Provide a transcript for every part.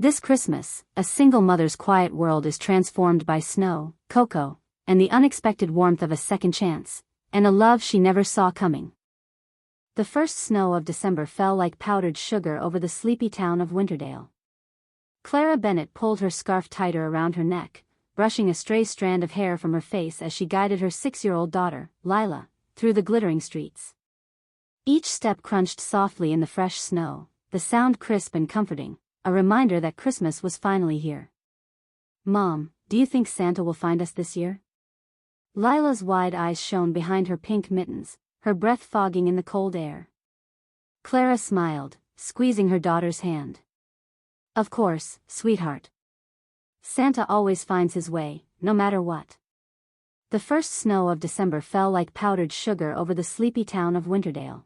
This Christmas, a single mother's quiet world is transformed by snow, cocoa, and the unexpected warmth of a second chance, and a love she never saw coming. The first snow of December fell like powdered sugar over the sleepy town of Winterdale. Clara Bennett pulled her scarf tighter around her neck, brushing a stray strand of hair from her face as she guided her 6-year-old daughter, Lila, through the glittering streets. Each step crunched softly in the fresh snow, the sound crisp and comforting, a reminder that Christmas was finally here. "Mom, do you think Santa will find us this year?" Lila's wide eyes shone behind her pink mittens, her breath fogging in the cold air. Clara smiled, squeezing her daughter's hand. "Of course, sweetheart. Santa always finds his way, no matter what." The first snow of December fell like powdered sugar over the sleepy town of Winterdale.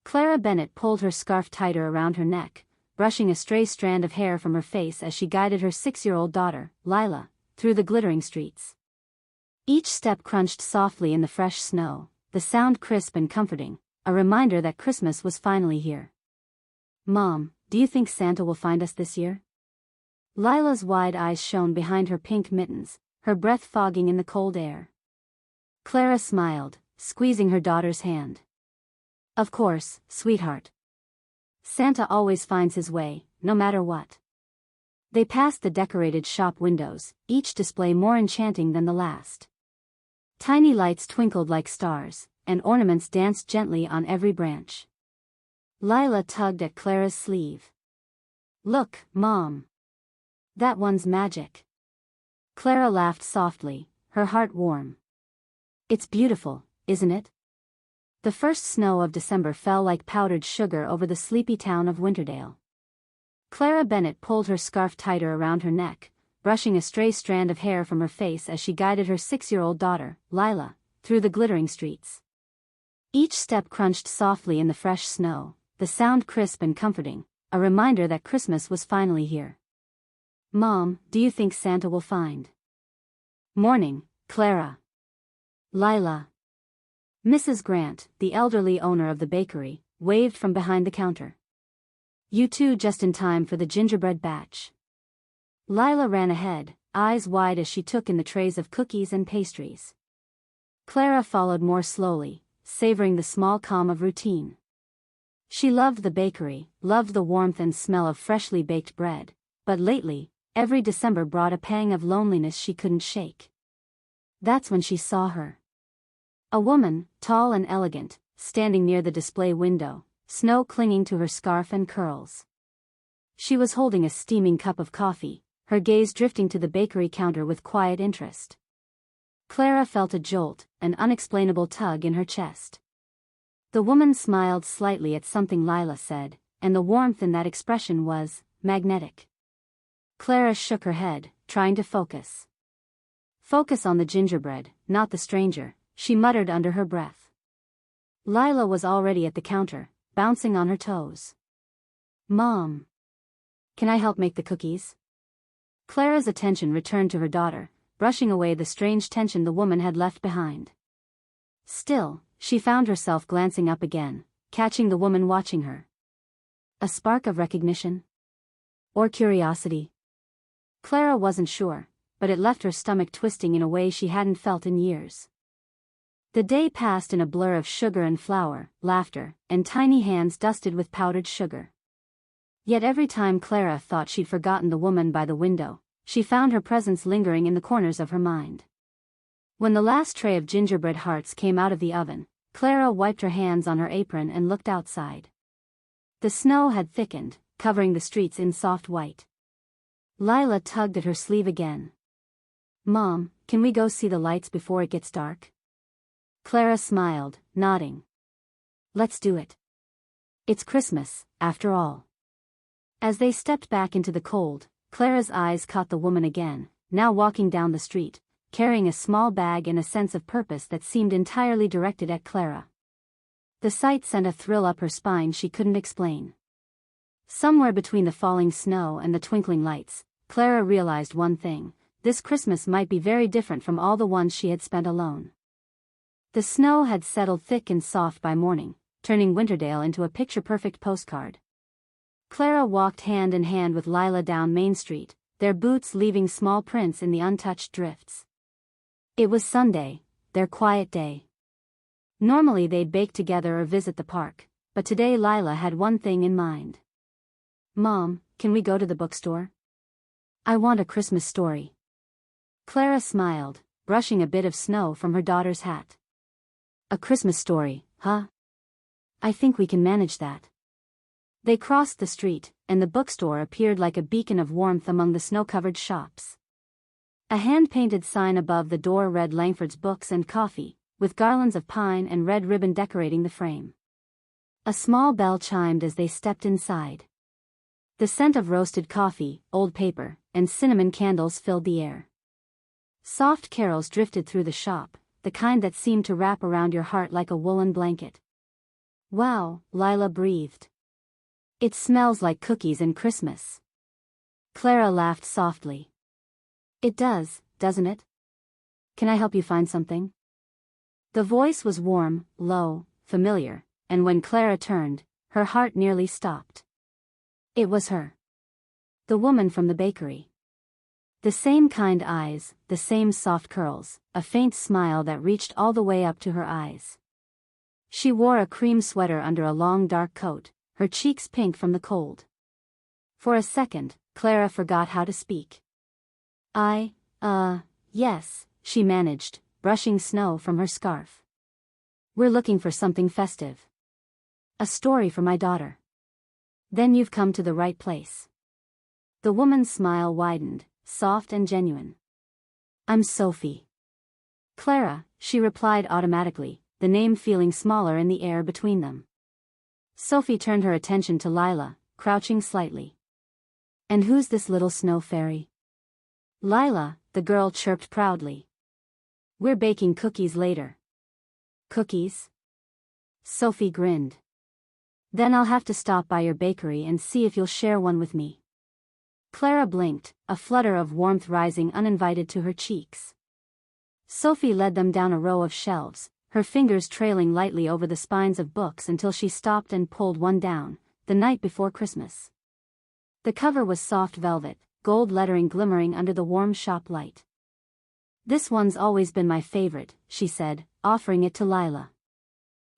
Clara Bennett pulled her scarf tighter around her neck, brushing a stray strand of hair from her face as she guided her 6-year-old daughter, Lila, through the glittering streets. Each step crunched softly in the fresh snow, the sound crisp and comforting, a reminder that Christmas was finally here. "Mom, do you think Santa will find us this year?" Lila's wide eyes shone behind her pink mittens, her breath fogging in the cold air. Clara smiled, squeezing her daughter's hand. "Of course, sweetheart. Santa always finds his way, no matter what." They passed the decorated shop windows, each display more enchanting than the last. Tiny lights twinkled like stars, and ornaments danced gently on every branch. Lila tugged at Clara's sleeve. "Look, Mom. That one's magic." Clara laughed softly, her heart warm. "It's beautiful, isn't it?" The first snow of December fell like powdered sugar over the sleepy town of Winterdale. Clara Bennett pulled her scarf tighter around her neck, brushing a stray strand of hair from her face as she guided her 6-year-old daughter, Lila, through the glittering streets. Each step crunched softly in the fresh snow, the sound crisp and comforting, a reminder that Christmas was finally here. "Mom, do you think Santa will find?" "Morning, Clara." "Lila." Mrs. Grant, the elderly owner of the bakery, waved from behind the counter. "You two just in time for the gingerbread batch." Lila ran ahead, eyes wide as she took in the trays of cookies and pastries. Clara followed more slowly, savoring the small calm of routine. She loved the bakery, loved the warmth and smell of freshly baked bread, but lately, every December brought a pang of loneliness she couldn't shake. That's when she saw her. A woman, tall and elegant, standing near the display window, snow clinging to her scarf and curls. She was holding a steaming cup of coffee, her gaze drifting to the bakery counter with quiet interest. Clara felt a jolt, an unexplainable tug in her chest. The woman smiled slightly at something Lila said, and the warmth in that expression was magnetic. Clara shook her head, trying to focus. "Focus on the gingerbread, not the stranger," she muttered under her breath. Lila was already at the counter, bouncing on her toes. "Mom, can I help make the cookies?" Clara's attention returned to her daughter, brushing away the strange tension the woman had left behind. Still, she found herself glancing up again, catching the woman watching her. A spark of recognition? Or curiosity? Clara wasn't sure, but it left her stomach twisting in a way she hadn't felt in years. The day passed in a blur of sugar and flour, laughter, and tiny hands dusted with powdered sugar. Yet every time Clara thought she'd forgotten the woman by the window, she found her presence lingering in the corners of her mind. When the last tray of gingerbread hearts came out of the oven, Clara wiped her hands on her apron and looked outside. The snow had thickened, covering the streets in soft white. Lila tugged at her sleeve again. "Mom, can we go see the lights before it gets dark?" Clara smiled, nodding. "Let's do it. It's Christmas, after all." As they stepped back into the cold, Clara's eyes caught the woman again, now walking down the street, carrying a small bag and a sense of purpose that seemed entirely directed at Clara. The sight sent a thrill up her spine she couldn't explain. Somewhere between the falling snow and the twinkling lights, Clara realized one thing: this Christmas might be very different from all the ones she had spent alone. The snow had settled thick and soft by morning, turning Winterdale into a picture-perfect postcard. Clara walked hand in hand with Lila down Main Street, their boots leaving small prints in the untouched drifts. It was Sunday, their quiet day. Normally they'd bake together or visit the park, but today Lila had one thing in mind. "Mom, can we go to the bookstore? I want a Christmas story." Clara smiled, brushing a bit of snow from her daughter's hat. "A Christmas story, huh? I think we can manage that." They crossed the street, and the bookstore appeared like a beacon of warmth among the snow-covered shops. A hand-painted sign above the door read Langford's Books and Coffee, with garlands of pine and red ribbon decorating the frame. A small bell chimed as they stepped inside. The scent of roasted coffee, old paper, and cinnamon candles filled the air. Soft carols drifted through the shop, the kind that seemed to wrap around your heart like a woolen blanket. "Wow," Lila breathed. "It smells like cookies and Christmas." Clara laughed softly. "It does, doesn't it? Can I help you find something?" The voice was warm, low, familiar, and when Clara turned, her heart nearly stopped. It was her. The woman from the bakery. The same kind eyes, the same soft curls, a faint smile that reached all the way up to her eyes. She wore a cream sweater under a long dark coat, her cheeks pink from the cold. For a second, Clara forgot how to speak. Yes," she managed, brushing snow from her scarf. "We're looking for something festive. A story for my daughter." "Then you've come to the right place." The woman's smile widened, soft and genuine. "I'm Sophie." "Clara," she replied automatically, the name feeling smaller in the air between them. Sophie turned her attention to Lila, crouching slightly. "And who's this little snow fairy?" "Lila," the girl chirped proudly. "We're baking cookies later." "Cookies?" Sophie grinned. "Then I'll have to stop by your bakery and see if you'll share one with me." Clara blinked, a flutter of warmth rising uninvited to her cheeks. Sophie led them down a row of shelves, her fingers trailing lightly over the spines of books until she stopped and pulled one down, The Night Before Christmas. The cover was soft velvet, gold lettering glimmering under the warm shop light. "This one's always been my favorite," she said, offering it to Lila.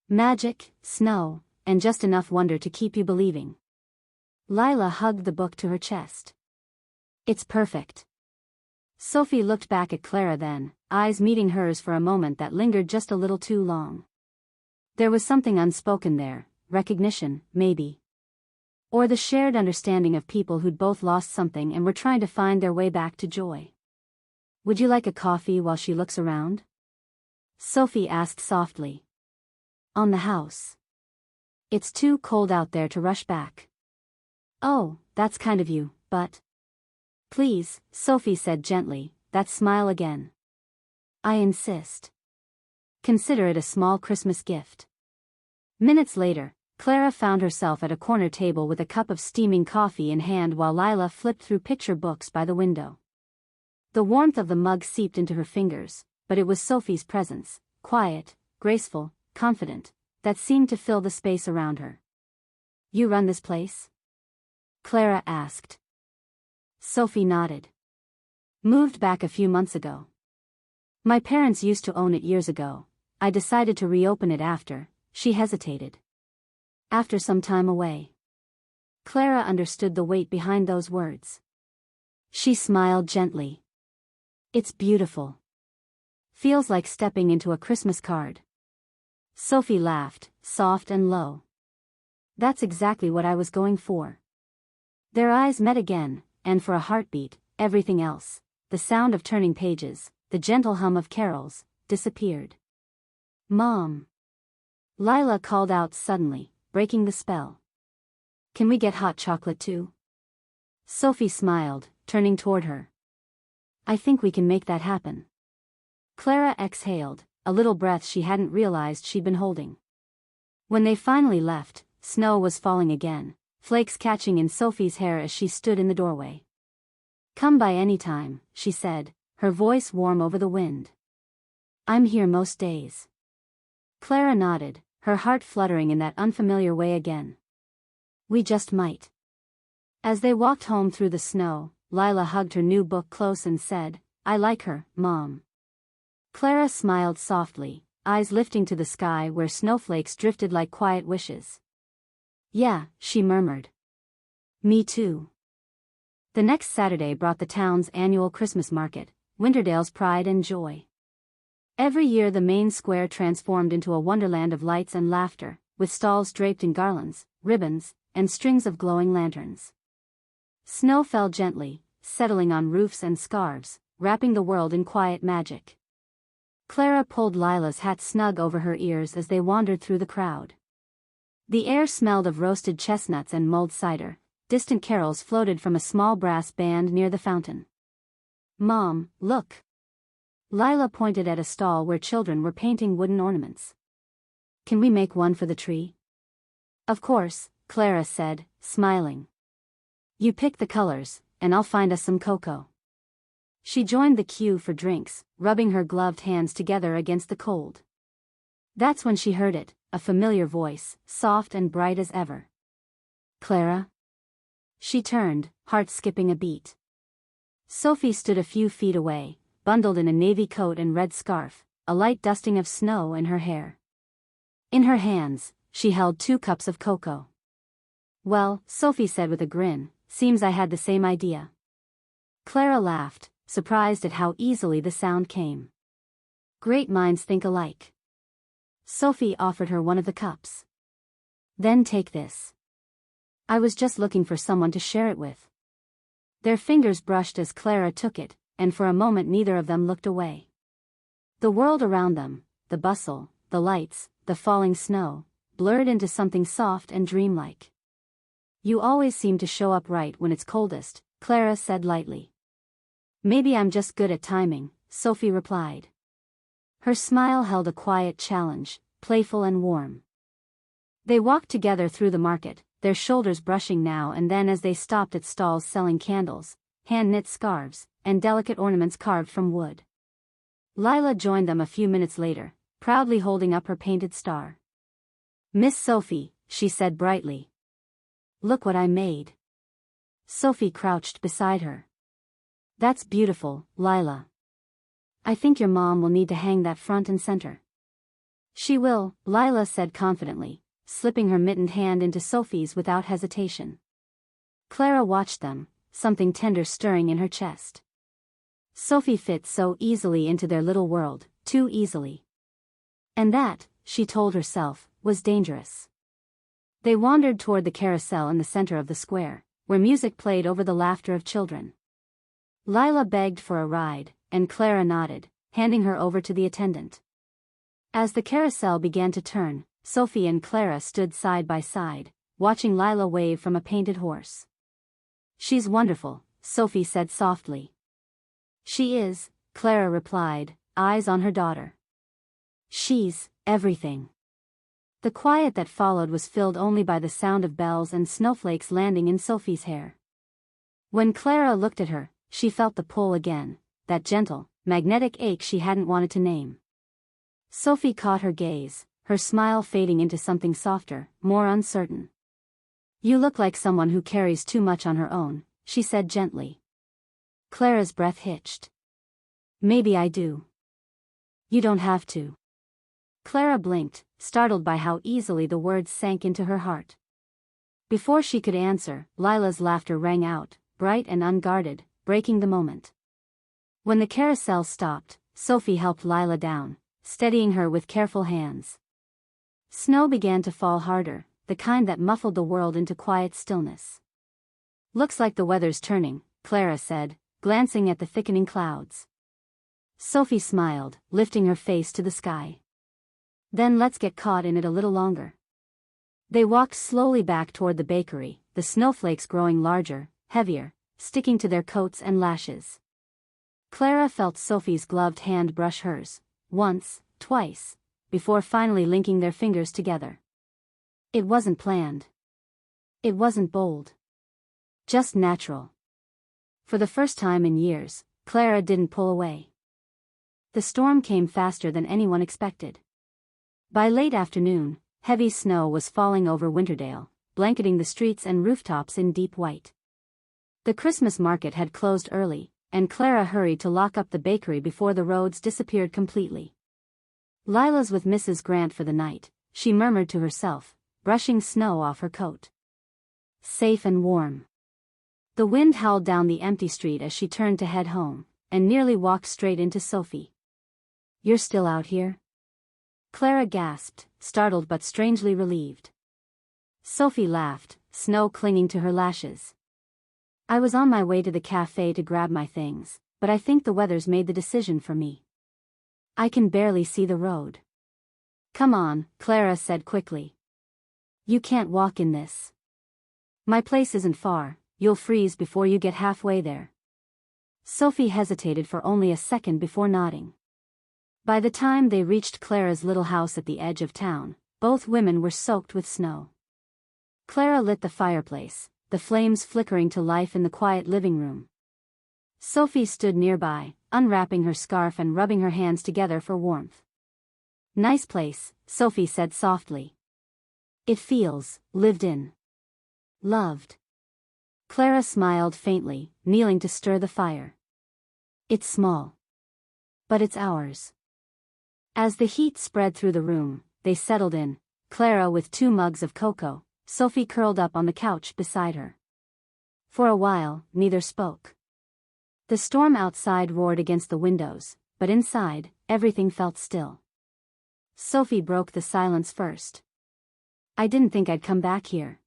"Magic, snow, and just enough wonder to keep you believing." Lila hugged the book to her chest. "It's perfect." Sophie looked back at Clara then, eyes meeting hers for a moment that lingered just a little too long. There was something unspoken there, recognition, maybe. Or the shared understanding of people who'd both lost something and were trying to find their way back to joy. "Would you like a coffee while she looks around?" Sophie asked softly. "On the house. It's too cold out there to rush back." "Oh, that's kind of you, but..." "Please," Sophie said gently, that smile again. "I insist. Consider it a small Christmas gift." Minutes later, Clara found herself at a corner table with a cup of steaming coffee in hand while Lila flipped through picture books by the window. The warmth of the mug seeped into her fingers, but it was Sophie's presence, quiet, graceful, confident, that seemed to fill the space around her. "You run this place?" Clara asked. Sophie nodded. "Moved back a few months ago. My parents used to own it years ago. I decided to reopen it after," she hesitated. "After some time away." Clara understood the weight behind those words. She smiled gently. "It's beautiful. Feels like stepping into a Christmas card." Sophie laughed, soft and low. "That's exactly what I was going for." Their eyes met again, and for a heartbeat, everything else, the sound of turning pages, the gentle hum of carols, disappeared. "Mom!" Lila called out suddenly, breaking the spell. "Can we get hot chocolate too?" Sophie smiled, turning toward her. "I think we can make that happen." Clara exhaled, a little breath she hadn't realized she'd been holding. When they finally left, snow was falling again, flakes catching in Sophie's hair as she stood in the doorway. "Come by any time," she said, her voice warm over the wind. "I'm here most days." Clara nodded, her heart fluttering in that unfamiliar way again. "We just might." As they walked home through the snow, Lila hugged her new book close and said, "I like her, Mom." Clara smiled softly, eyes lifting to the sky where snowflakes drifted like quiet wishes. "Yeah," she murmured. "Me too." The next Saturday brought the town's annual Christmas market, Winterdale's pride and joy. Every year the main square transformed into a wonderland of lights and laughter, with stalls draped in garlands, ribbons, and strings of glowing lanterns. Snow fell gently, settling on roofs and scarves, wrapping the world in quiet magic. Clara pulled Lila's hat snug over her ears as they wandered through the crowd. The air smelled of roasted chestnuts and mulled cider. Distant carols floated from a small brass band near the fountain. "Mom, look." Lila pointed at a stall where children were painting wooden ornaments. "Can we make one for the tree?" "Of course," Clara said, smiling. "You pick the colors, and I'll find us some cocoa." She joined the queue for drinks, rubbing her gloved hands together against the cold. That's when she heard it, a familiar voice, soft and bright as ever. "Clara?" She turned, heart skipping a beat. Sophie stood a few feet away, bundled in a navy coat and red scarf, a light dusting of snow in her hair. In her hands, she held 2 cups of cocoa. "Well," Sophie said with a grin, "seems I had the same idea." Clara laughed, surprised at how easily the sound came. Great minds think alike. Sophie offered her one of the cups. "Then take this. I was just looking for someone to share it with." Their fingers brushed as Clara took it, and for a moment neither of them looked away. The world around them, the bustle, the lights, the falling snow, blurred into something soft and dreamlike. "You always seem to show up right when it's coldest," Clara said lightly. "Maybe I'm just good at timing," Sophie replied. Her smile held a quiet challenge, playful and warm. They walked together through the market, their shoulders brushing now and then as they stopped at stalls selling candles, hand-knit scarves, and delicate ornaments carved from wood. Lila joined them a few minutes later, proudly holding up her painted star. "Miss Sophie," she said brightly. "Look what I made." Sophie crouched beside her. "That's beautiful, Lila. I think your mom will need to hang that front and center." "She will," Lila said confidently, slipping her mittened hand into Sophie's without hesitation. Clara watched them, something tender stirring in her chest. Sophie fit so easily into their little world, too easily. And that, she told herself, was dangerous. They wandered toward the carousel in the center of the square, where music played over the laughter of children. Lila begged for a ride, and Clara nodded, handing her over to the attendant. As the carousel began to turn, Sophie and Clara stood side by side, watching Lila wave from a painted horse. "She's wonderful," Sophie said softly. "She is," Clara replied, eyes on her daughter. "She's everything." The quiet that followed was filled only by the sound of bells and snowflakes landing in Sophie's hair. When Clara looked at her, she felt the pull again, that gentle, magnetic ache she hadn't wanted to name. Sophie caught her gaze, her smile fading into something softer, more uncertain. "You look like someone who carries too much on her own," she said gently. Clara's breath hitched. "Maybe I do." "You don't have to." Clara blinked, startled by how easily the words sank into her heart. Before she could answer, Lila's laughter rang out, bright and unguarded, breaking the moment. When the carousel stopped, Sophie helped Lila down, steadying her with careful hands. Snow began to fall harder, the kind that muffled the world into quiet stillness. "Looks like the weather's turning," Clara said, glancing at the thickening clouds. Sophie smiled, lifting her face to the sky. "Then let's get caught in it a little longer." They walked slowly back toward the bakery, the snowflakes growing larger, heavier, sticking to their coats and lashes. Clara felt Sophie's gloved hand brush hers, once, twice, before finally linking their fingers together. It wasn't planned. It wasn't bold. Just natural. For the first time in years, Clara didn't pull away. The storm came faster than anyone expected. By late afternoon, heavy snow was falling over Winterdale, blanketing the streets and rooftops in deep white. The Christmas market had closed early, and Clara hurried to lock up the bakery before the roads disappeared completely. Lila's with Mrs. Grant for the night, she murmured to herself, brushing snow off her coat. Safe and warm. The wind howled down the empty street as she turned to head home, and nearly walked straight into Sophie. "You're still out here?" Clara gasped, startled but strangely relieved. Sophie laughed, snow clinging to her lashes. "I was on my way to the cafe to grab my things, but I think the weather's made the decision for me. I can barely see the road." "Come on," Clara said quickly. "You can't walk in this. My place isn't far, you'll freeze before you get halfway there." Sophie hesitated for only a second before nodding. By the time they reached Clara's little house at the edge of town, both women were soaked with snow. Clara lit the fireplace, the flames flickering to life in the quiet living room. Sophie stood nearby, unwrapping her scarf and rubbing her hands together for warmth. "Nice place," Sophie said softly. "It feels lived in. Loved." Clara smiled faintly, kneeling to stir the fire. "It's small. But it's ours." As the heat spread through the room, they settled in, Clara with 2 mugs of cocoa, Sophie curled up on the couch beside her. For a while, neither spoke. The storm outside roared against the windows, but inside, everything felt still. Sophie broke the silence first. "I didn't think I'd come back here."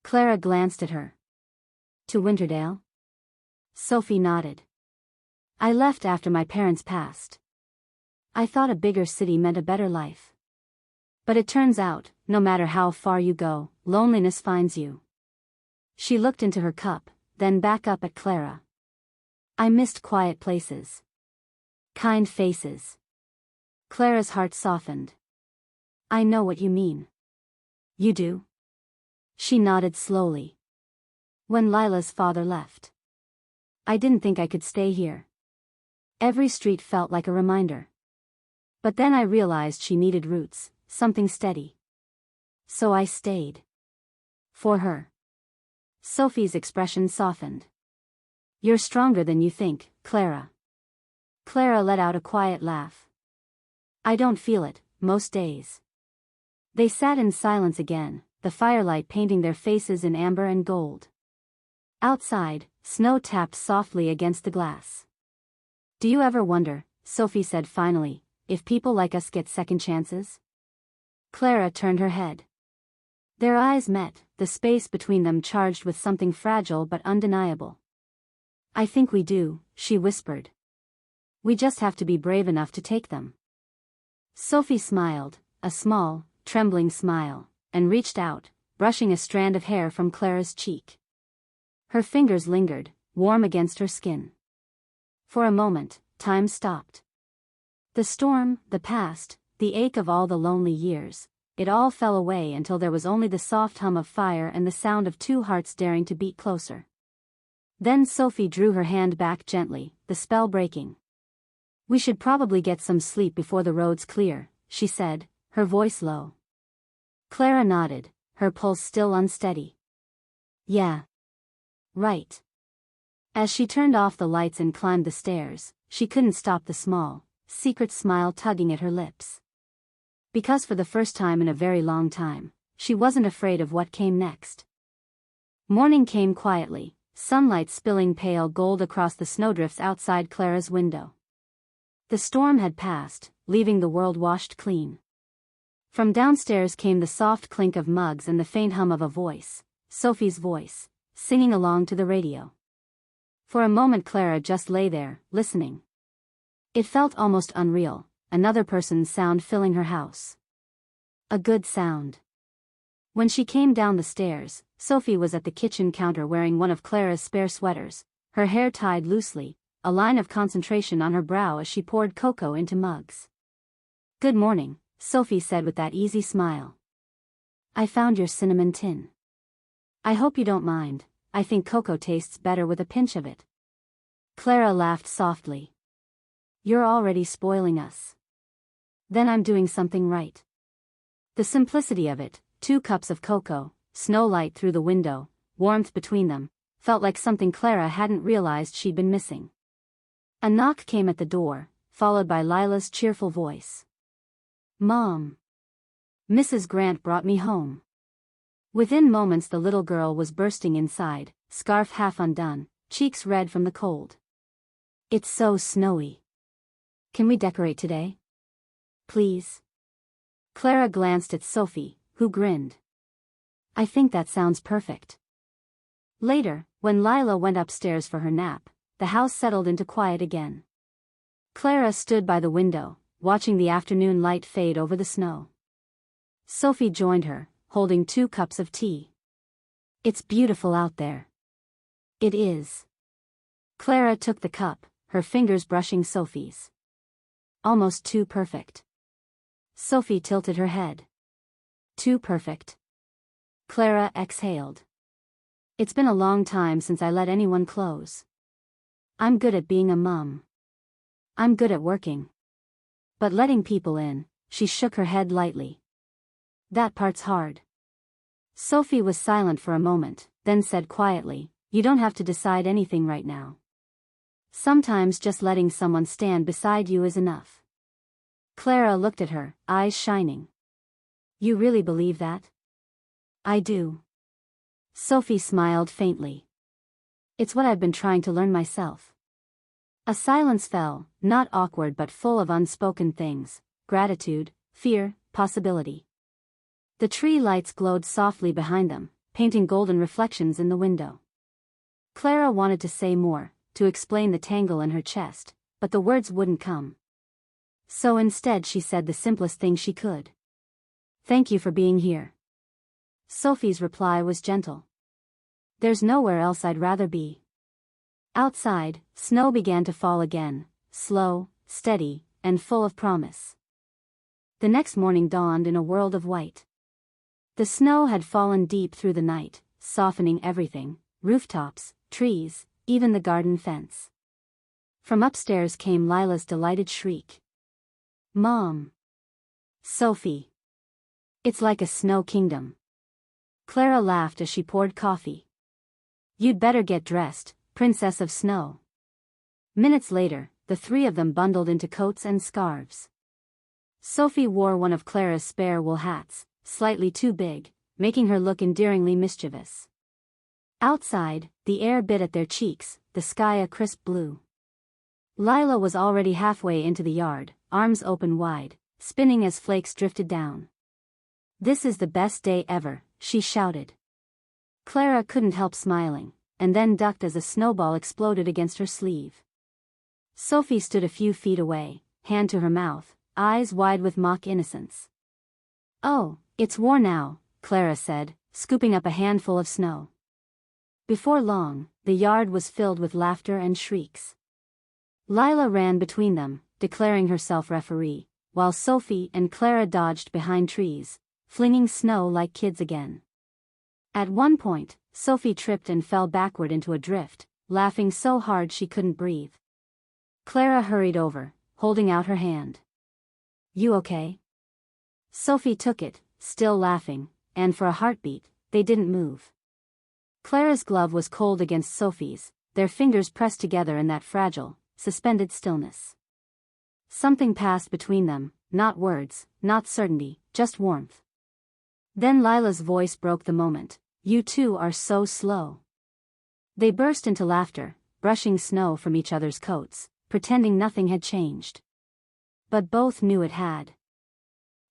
Clara glanced at her. "To Winterdale?" Sophie nodded. "I left after my parents passed. I thought a bigger city meant a better life. But it turns out, no matter how far you go, loneliness finds you." She looked into her cup, then back up at Clara. "I missed quiet places. Kind faces." Clara's heart softened. "I know what you mean." "You do?" She nodded slowly. "When Lila's father left, I didn't think I could stay here. Every street felt like a reminder. But then I realized she needed roots, something steady. So I stayed. For her." Sophie's expression softened. "You're stronger than you think, Clara." Clara let out a quiet laugh. "I don't feel it, most days." They sat in silence again, the firelight painting their faces in amber and gold. Outside, snow tapped softly against the glass. "Do you ever wonder," Sophie said finally, "if people like us get second chances?" Clara turned her head. Their eyes met, the space between them charged with something fragile but undeniable. "I think we do," she whispered. "We just have to be brave enough to take them." Sophie smiled, a small, trembling smile, and reached out, brushing a strand of hair from Clara's cheek. Her fingers lingered, warm against her skin. For a moment, time stopped. The storm, the past, the ache of all the lonely years, it all fell away until there was only the soft hum of fire and the sound of 2 hearts daring to beat closer. Then Sophie drew her hand back gently, the spell breaking. "We should probably get some sleep before the roads clear," she said, her voice low. Clara nodded, her pulse still unsteady. "Yeah. Right." As she turned off the lights and climbed the stairs, she couldn't stop the small, secret smile tugging at her lips. Because for the first time in a very long time, she wasn't afraid of what came next. Morning came quietly, sunlight spilling pale gold across the snowdrifts outside Clara's window. The storm had passed, leaving the world washed clean. From downstairs came the soft clink of mugs and the faint hum of a voice, Sophie's voice, singing along to the radio. For a moment Clara just lay there, listening. It felt almost unreal, another person's sound filling her house. A good sound. When she came down the stairs, Sophie was at the kitchen counter wearing one of Clara's spare sweaters, her hair tied loosely, a line of concentration on her brow as she poured cocoa into mugs. "Good morning," Sophie said with that easy smile. "I found your cinnamon tin. I hope you don't mind, I think cocoa tastes better with a pinch of it." Clara laughed softly. "You're already spoiling us. Then I'm doing something right." The simplicity of it, 2 cups of cocoa, snow light through the window, warmth between them, felt like something Clara hadn't realized she'd been missing. A knock came at the door, followed by Lila's cheerful voice. "Mom. Mrs. Grant brought me home." Within moments the little girl was bursting inside, scarf half undone, cheeks red from the cold. "It's so snowy. Can we decorate today? Please?" Clara glanced at Sophie, who grinned. "I think that sounds perfect." Later, when Lila went upstairs for her nap, the house settled into quiet again. Clara stood by the window, watching the afternoon light fade over the snow. Sophie joined her, holding 2 cups of tea. "It's beautiful out there." "It is." Clara took the cup, her fingers brushing Sophie's. "Almost too perfect." Sophie tilted her head. "Too perfect." Clara exhaled. "It's been a long time since I let anyone close. I'm good at being a mum. I'm good at working. But letting people in," she shook her head lightly. "That part's hard." Sophie was silent for a moment, then said quietly, "You don't have to decide anything right now. Sometimes just letting someone stand beside you is enough." Clara looked at her, eyes shining. "You really believe that?" "I do." Sophie smiled faintly. "It's what I've been trying to learn myself." A silence fell, not awkward but full of unspoken things: gratitude, fear, possibility. The tree lights glowed softly behind them, painting golden reflections in the window. Clara wanted to say more, to explain the tangle in her chest, but the words wouldn't come. So instead she said the simplest thing she could. "Thank you for being here." Sophie's reply was gentle. "There's nowhere else I'd rather be." Outside, snow began to fall again, slow, steady, and full of promise. The next morning dawned in a world of white. The snow had fallen deep through the night, softening everything: rooftops, trees, even the garden fence. From upstairs came Lila's delighted shriek. "Mom! Sophie! It's like a snow kingdom." Clara laughed as she poured coffee. "You'd better get dressed, Princess of Snow." Minutes later, the 3 of them bundled into coats and scarves. Sophie wore one of Clara's spare wool hats, slightly too big, making her look endearingly mischievous. Outside, the air bit at their cheeks, the sky a crisp blue. Lila was already halfway into the yard, arms open wide, spinning as flakes drifted down. "This is the best day ever," she shouted. Clara couldn't help smiling, and then ducked as a snowball exploded against her sleeve. Sophie stood a few feet away, hand to her mouth, eyes wide with mock innocence. "Oh, it's war now," Clara said, scooping up a handful of snow. Before long, the yard was filled with laughter and shrieks. Lila ran between them, declaring herself referee, while Sophie and Clara dodged behind trees, flinging snow like kids again. At one point, Sophie tripped and fell backward into a drift, laughing so hard she couldn't breathe. Clara hurried over, holding out her hand. "You okay?" Sophie took it, still laughing, and for a heartbeat, they didn't move. Clara's glove was cold against Sophie's, their fingers pressed together in that fragile, suspended stillness. Something passed between them, not words, not certainty, just warmth. Then Lila's voice broke the moment. "You two are so slow." They burst into laughter, brushing snow from each other's coats, pretending nothing had changed. But both knew it had.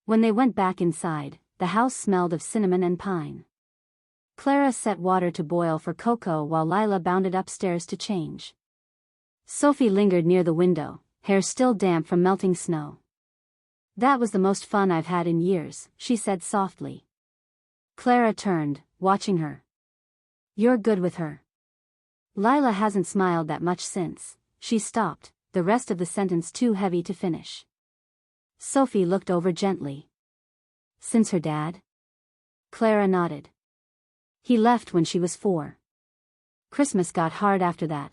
When they went back inside, the house smelled of cinnamon and pine. Clara set water to boil for cocoa while Lila bounded upstairs to change. Sophie lingered near the window, hair still damp from melting snow. "That was the most fun I've had in years," she said softly. Clara turned, watching her. "You're good with her." Lila hasn't smiled that much since. She stopped, the rest of the sentence too heavy to finish. Sophie looked over gently. "Since her dad?" Clara nodded. "He left when she was 4. Christmas got hard after that."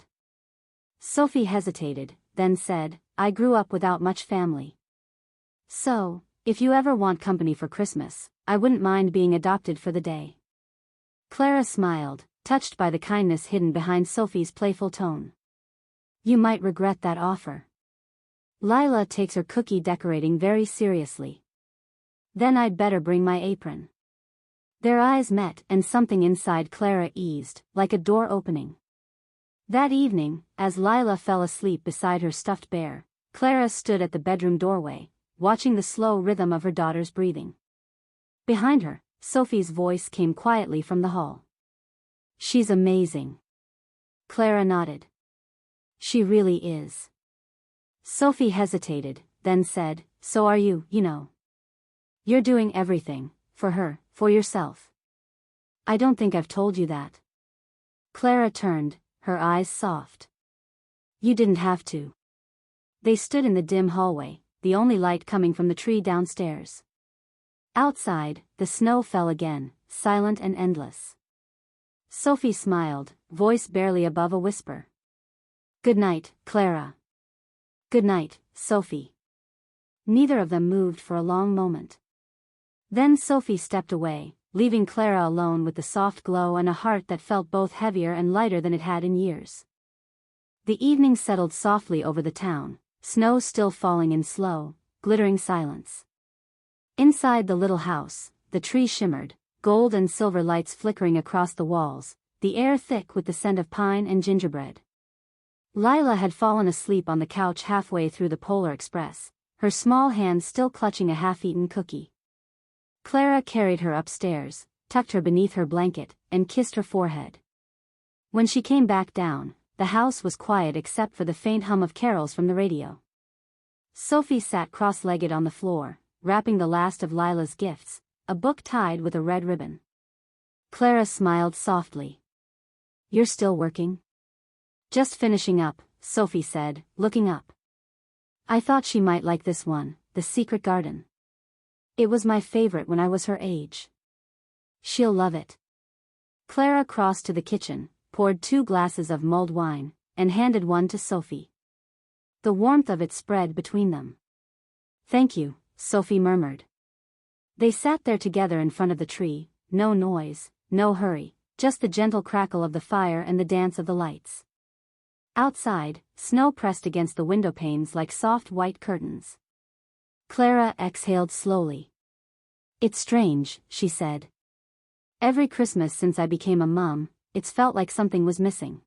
Sophie hesitated, then said, "I grew up without much family. So, if you ever want company for Christmas, I wouldn't mind being adopted for the day." Clara smiled, touched by the kindness hidden behind Sophie's playful tone. You might regret that offer. Lila takes her cookie decorating very seriously. Then I'd better bring my apron. Their eyes met and something inside Clara eased, like a door opening. That evening, as Lila fell asleep beside her stuffed bear, Clara stood at the bedroom doorway, watching the slow rhythm of her daughter's breathing. Behind her, Sophie's voice came quietly from the hall. She's amazing. Clara nodded. She really is. Sophie hesitated, then said, so are you, you know. You're doing everything, for her, for yourself. I don't think I've told you that. Clara turned, her eyes soft. You didn't have to. They stood in the dim hallway, the only light coming from the tree downstairs. Outside, the snow fell again, silent and endless. Sophie smiled, voice barely above a whisper. Good night, Clara. Good night, Sophie. Neither of them moved for a long moment. Then Sophie stepped away, leaving Clara alone with the soft glow and a heart that felt both heavier and lighter than it had in years. The evening settled softly over the town, snow still falling in slow, glittering silence. Inside the little house, the tree shimmered, gold and silver lights flickering across the walls, the air thick with the scent of pine and gingerbread. Lila had fallen asleep on the couch halfway through the Polar Express, her small hand still clutching a half-eaten cookie. Clara carried her upstairs, tucked her beneath her blanket, and kissed her forehead. When she came back down, the house was quiet except for the faint hum of carols from the radio. Sophie sat cross-legged on the floor, wrapping the last of Lila's gifts, a book tied with a red ribbon. Clara smiled softly. You're still working? Just finishing up, Sophie said, looking up. I thought she might like this one, The Secret Garden. It was my favorite when I was her age. She'll love it. Clara crossed to the kitchen, poured 2 glasses of mulled wine, and handed one to Sophie. The warmth of it spread between them. Thank you, Sophie murmured. They sat there together in front of the tree, no noise, no hurry, just the gentle crackle of the fire and the dance of the lights. Outside, snow pressed against the window panes like soft white curtains. Clara exhaled slowly. It's strange, she said. Every Christmas since I became a mom, it's felt like something was missing.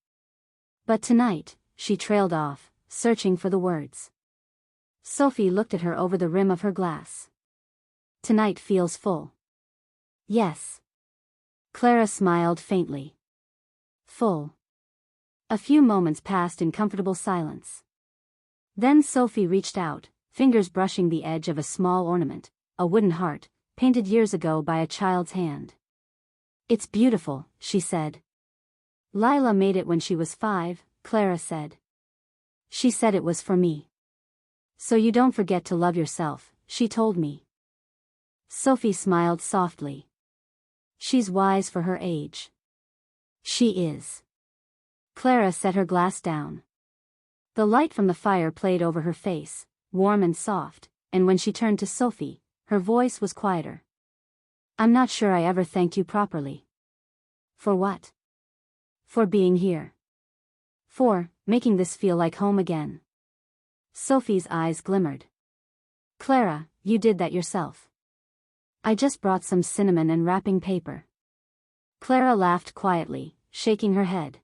But tonight, she trailed off, searching for the words. Sophie looked at her over the rim of her glass. Tonight feels full. Yes. Clara smiled faintly. Full. A few moments passed in comfortable silence. Then Sophie reached out, fingers brushing the edge of a small ornament, a wooden heart, painted years ago by a child's hand. It's beautiful, she said. Lila made it when she was 5, Clara said. She said it was for me. So you don't forget to love yourself, she told me. Sophie smiled softly. She's wise for her age. She is. Clara set her glass down. The light from the fire played over her face, warm and soft, and when she turned to Sophie, her voice was quieter. I'm not sure I ever thanked you properly. For what? For being here. For making this feel like home again. Sophie's eyes glimmered. Clara, you did that yourself. I just brought some cinnamon and wrapping paper. Clara laughed quietly, shaking her head.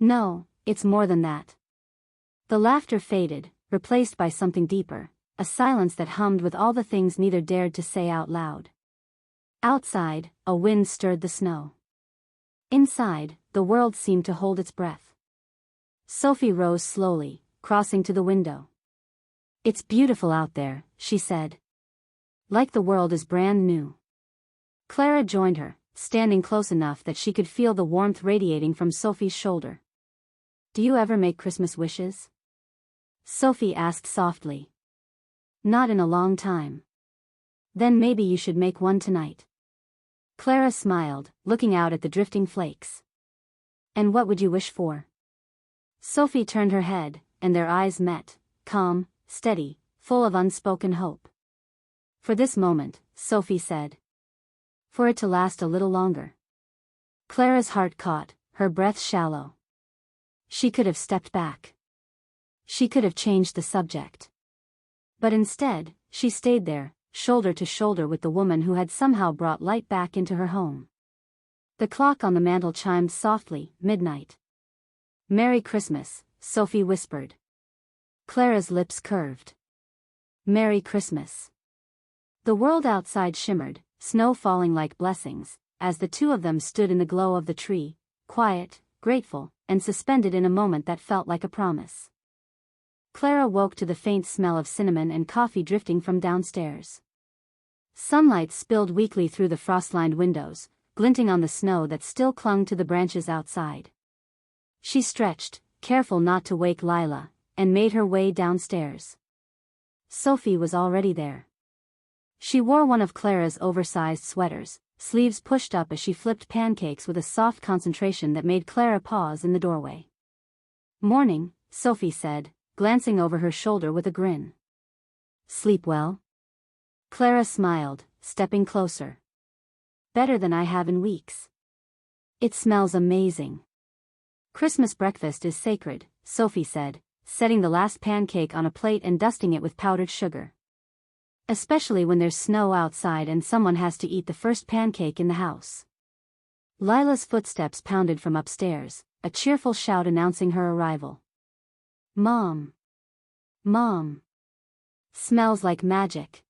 No, it's more than that. The laughter faded, replaced by something deeper, a silence that hummed with all the things neither dared to say out loud. Outside, a wind stirred the snow. Inside, the world seemed to hold its breath. Sophie rose slowly, crossing to the window. It's beautiful out there, she said. Like the world is brand new. Clara joined her, standing close enough that she could feel the warmth radiating from Sophie's shoulder. Do you ever make Christmas wishes? Sophie asked softly. Not in a long time. Then maybe you should make one tonight. Clara smiled, looking out at the drifting flakes. And what would you wish for? Sophie turned her head, and their eyes met, calm, steady, full of unspoken hope. For this moment, Sophie said. For it to last a little longer. Clara's heart caught, her breath shallow. She could have stepped back. She could have changed the subject. But instead, she stayed there, shoulder to shoulder with the woman who had somehow brought light back into her home. The clock on the mantel chimed softly, midnight. "Merry Christmas," Sophie whispered. Clara's lips curved. "Merry Christmas." The world outside shimmered, snow falling like blessings, as the two of them stood in the glow of the tree, quiet, grateful, and suspended in a moment that felt like a promise. Clara woke to the faint smell of cinnamon and coffee drifting from downstairs. Sunlight spilled weakly through the frost-lined windows, glinting on the snow that still clung to the branches outside. She stretched, careful not to wake Lila, and made her way downstairs. Sophie was already there. She wore one of Clara's oversized sweaters, sleeves pushed up as she flipped pancakes with a soft concentration that made Clara pause in the doorway. "Morning," Sophie said, glancing over her shoulder with a grin. "Sleep well?" Clara smiled, stepping closer. "Better than I have in weeks." "It smells amazing." "Christmas breakfast is sacred," Sophie said, setting the last pancake on a plate and dusting it with powdered sugar. "Especially when there's snow outside and someone has to eat the first pancake in the house." Lila's footsteps pounded from upstairs, a cheerful shout announcing her arrival. "Mom! Mom! Smells like magic."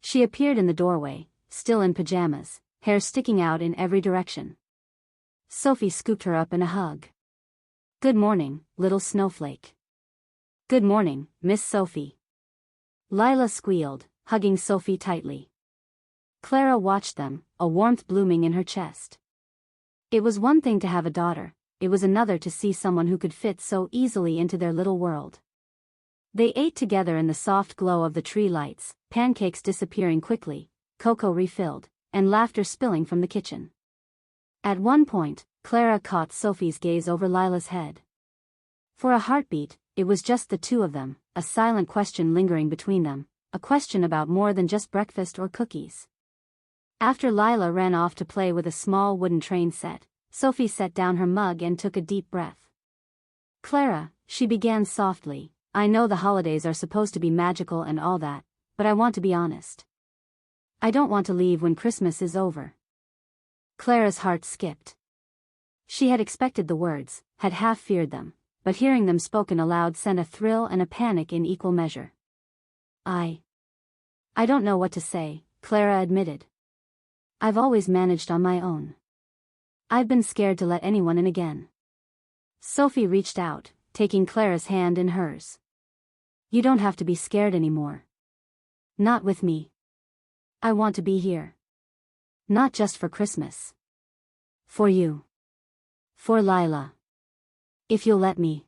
She appeared in the doorway, still in pajamas, hair sticking out in every direction. Sophie scooped her up in a hug. "Good morning, little snowflake." "Good morning, Miss Sophie." Lila squealed, hugging Sophie tightly. Clara watched them, a warmth blooming in her chest. It was one thing to have a daughter, it was another to see someone who could fit so easily into their little world. They ate together in the soft glow of the tree lights, pancakes disappearing quickly, cocoa refilled, and laughter spilling from the kitchen. At one point, Clara caught Sophie's gaze over Lila's head. For a heartbeat, it was just the two of them, a silent question lingering between them, a question about more than just breakfast or cookies. After Lila ran off to play with a small wooden train set, Sophie set down her mug and took a deep breath. "Clara," she began softly, "I know the holidays are supposed to be magical and all that, but I want to be honest. I don't want to leave when Christmas is over." Clara's heart skipped. She had expected the words, had half feared them, but hearing them spoken aloud sent a thrill and a panic in equal measure. I don't know what to say," Clara admitted. "I've always managed on my own. I've been scared to let anyone in again." Sophie reached out, taking Clara's hand in hers. "You don't have to be scared anymore. Not with me. I want to be here. Not just for Christmas. For you. For Lila. If you'll let me."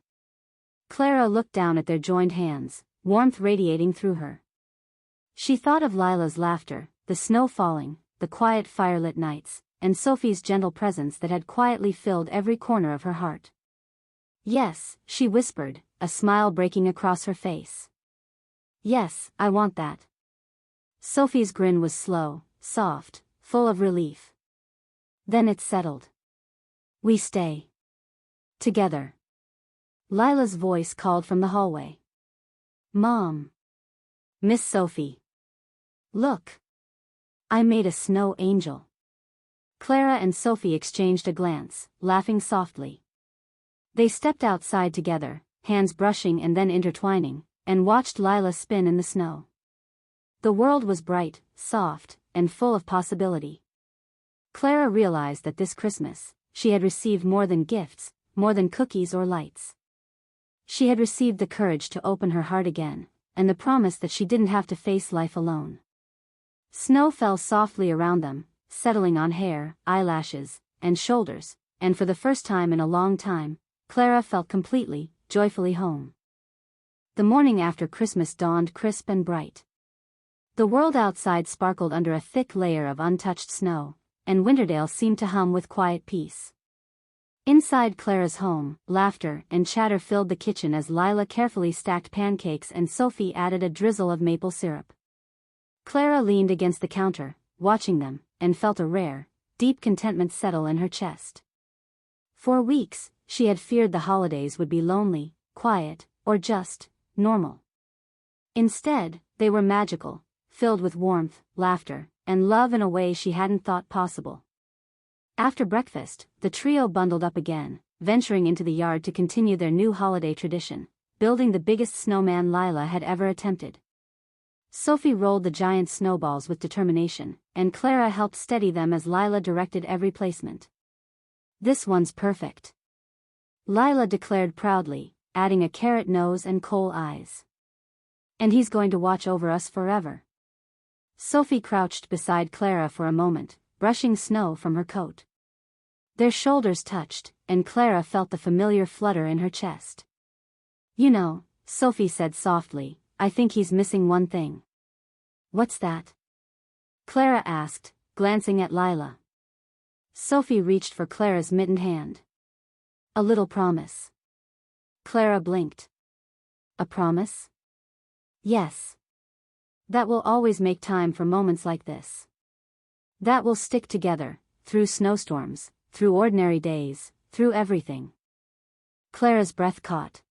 Clara looked down at their joined hands, warmth radiating through her. She thought of Lila's laughter, the snow falling, the quiet firelit nights, and Sophie's gentle presence that had quietly filled every corner of her heart. "Yes," she whispered, a smile breaking across her face. "Yes, I want that." Sophie's grin was slow, soft, full of relief. "Then it's settled. We stay. Together." Lila's voice called from the hallway. "Mom. Miss Sophie. Look. I made a snow angel." Clara and Sophie exchanged a glance, laughing softly. They stepped outside together, hands brushing and then intertwining, and watched Lila spin in the snow. The world was bright, soft, and full of possibility. Clara realized that this Christmas, she had received more than gifts, more than cookies or lights. She had received the courage to open her heart again, and the promise that she didn't have to face life alone. Snow fell softly around them, settling on hair, eyelashes, and shoulders, and for the first time in a long time, Clara felt completely, joyfully home. The morning after Christmas dawned crisp and bright. The world outside sparkled under a thick layer of untouched snow, and Winterdale seemed to hum with quiet peace. Inside Clara's home, laughter and chatter filled the kitchen as Lila carefully stacked pancakes and Sophie added a drizzle of maple syrup. Clara leaned against the counter, watching them, and felt a rare, deep contentment settle in her chest. For weeks, she had feared the holidays would be lonely, quiet, or just normal. Instead, they were magical, filled with warmth, laughter, and love in a way she hadn't thought possible. After breakfast, the trio bundled up again, venturing into the yard to continue their new holiday tradition, building the biggest snowman Lila had ever attempted. Sophie rolled the giant snowballs with determination, and Clara helped steady them as Lila directed every placement. "This one's perfect," Lila declared proudly, adding a carrot nose and coal eyes. "And he's going to watch over us forever." Sophie crouched beside Clara for a moment, brushing snow from her coat. Their shoulders touched, and Clara felt the familiar flutter in her chest. "You know," Sophie said softly, "I think he's missing one thing." "What's that?" Clara asked, glancing at Lila. Sophie reached for Clara's mittened hand. "A little promise." Clara blinked. "A promise?" "Yes. That will always make time for moments like this. That will stick together, through snowstorms, through ordinary days, through everything." Clara's breath caught.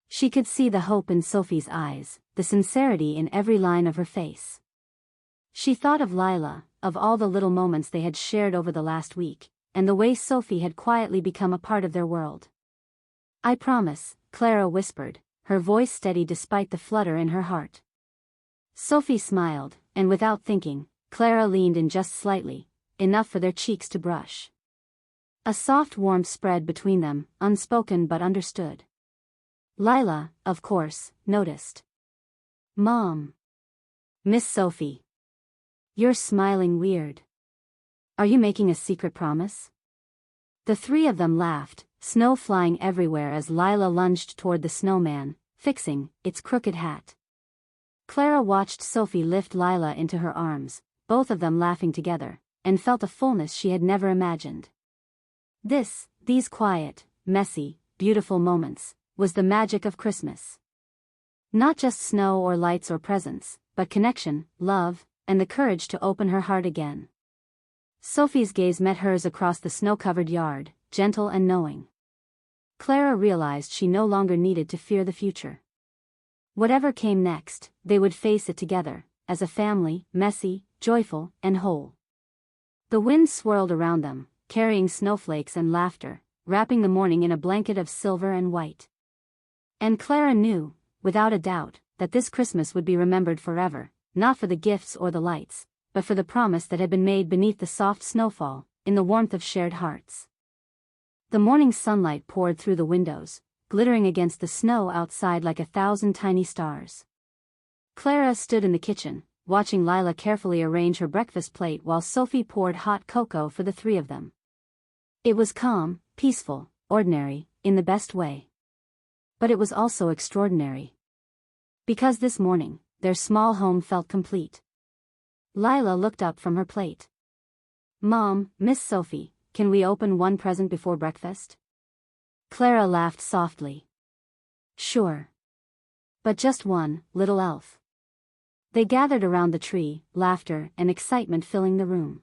She could see the hope in Sophie's eyes, the sincerity in every line of her face. She thought of Lila, of all the little moments they had shared over the last week, and the way Sophie had quietly become a part of their world. "I promise," Clara whispered, her voice steady despite the flutter in her heart. Sophie smiled, and without thinking, Clara leaned in just slightly, enough for their cheeks to brush. A soft warmth spread between them, unspoken but understood. Lila, of course, noticed. "Mom. Miss Sophie. You're smiling weird. Are you making a secret promise?" The three of them laughed, snow flying everywhere as Lila lunged toward the snowman, fixing its crooked hat. Clara watched Sophie lift Lila into her arms, both of them laughing together, and felt a fullness she had never imagined. These quiet, messy, beautiful moments, was the magic of Christmas. Not just snow or lights or presents, but connection, love, and the courage to open her heart again. Sophie's gaze met hers across the snow-covered yard, gentle and knowing. Clara realized she no longer needed to fear the future. Whatever came next, they would face it together, as a family, messy, joyful, and whole. The wind swirled around them, carrying snowflakes and laughter, wrapping the morning in a blanket of silver and white. And Clara knew, without a doubt, that this Christmas would be remembered forever, not for the gifts or the lights, but for the promise that had been made beneath the soft snowfall, in the warmth of shared hearts. The morning sunlight poured through the windows, glittering against the snow outside like 1,000 tiny stars. Clara stood in the kitchen, watching Lila carefully arrange her breakfast plate while Sophie poured hot cocoa for the three of them. It was calm, peaceful, ordinary, in the best way. But it was also extraordinary. Because this morning, their small home felt complete. Lila looked up from her plate. "Mom, Miss Sophie, can we open one present before breakfast?" Clara laughed softly. "Sure. But just one, little elf." They gathered around the tree, laughter and excitement filling the room.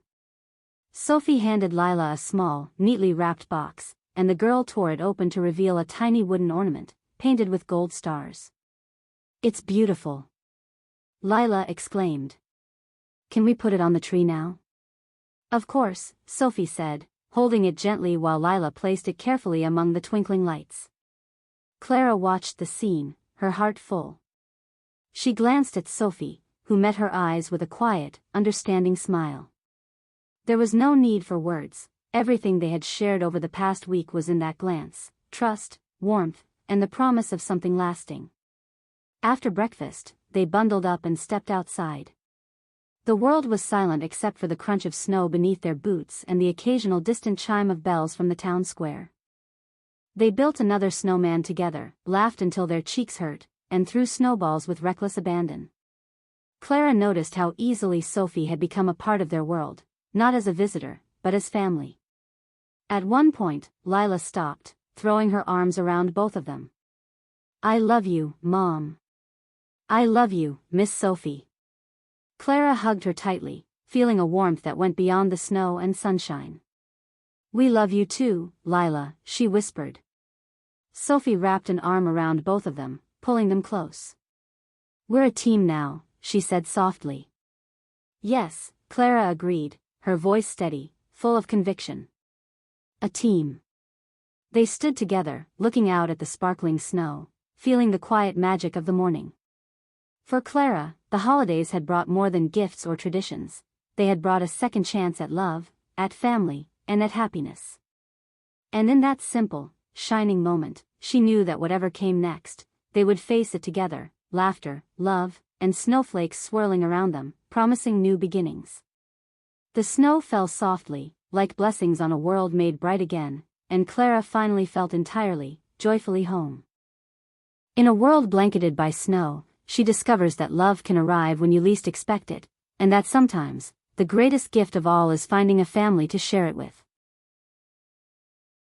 Sophie handed Lila a small, neatly wrapped box, and the girl tore it open to reveal a tiny wooden ornament, painted with gold stars. "It's beautiful," Lila exclaimed. "Can we put it on the tree now?" "Of course," Sophie said, holding it gently while Lila placed it carefully among the twinkling lights. Clara watched the scene, her heart full. She glanced at Sophie, who met her eyes with a quiet, understanding smile. There was no need for words, everything they had shared over the past week was in that glance: trust, warmth, and the promise of something lasting. After breakfast, they bundled up and stepped outside. The world was silent except for the crunch of snow beneath their boots and the occasional distant chime of bells from the town square. They built another snowman together, laughed until their cheeks hurt, and threw snowballs with reckless abandon. Clara noticed how easily Sophie had become a part of their world, not as a visitor, but as family. At one point, Lila stopped, throwing her arms around both of them. "I love you, Mom. I love you, Miss Sophie." Clara hugged her tightly, feeling a warmth that went beyond the snow and sunshine. "We love you too, Lila," she whispered. Sophie wrapped an arm around both of them, pulling them close. "We're a team now," she said softly. "Yes," Clara agreed, her voice steady, full of conviction. "A team." They stood together, looking out at the sparkling snow, feeling the quiet magic of the morning. For Clara, the holidays had brought more than gifts or traditions. They had brought a second chance at love, at family, and at happiness. And in that simple, shining moment, she knew that whatever came next, they would face it together, laughter, love, and snowflakes swirling around them, promising new beginnings. The snow fell softly, like blessings on a world made bright again, and Clara finally felt entirely, joyfully home. In a world blanketed by snow, she discovers that love can arrive when you least expect it, and that sometimes, the greatest gift of all is finding a family to share it with.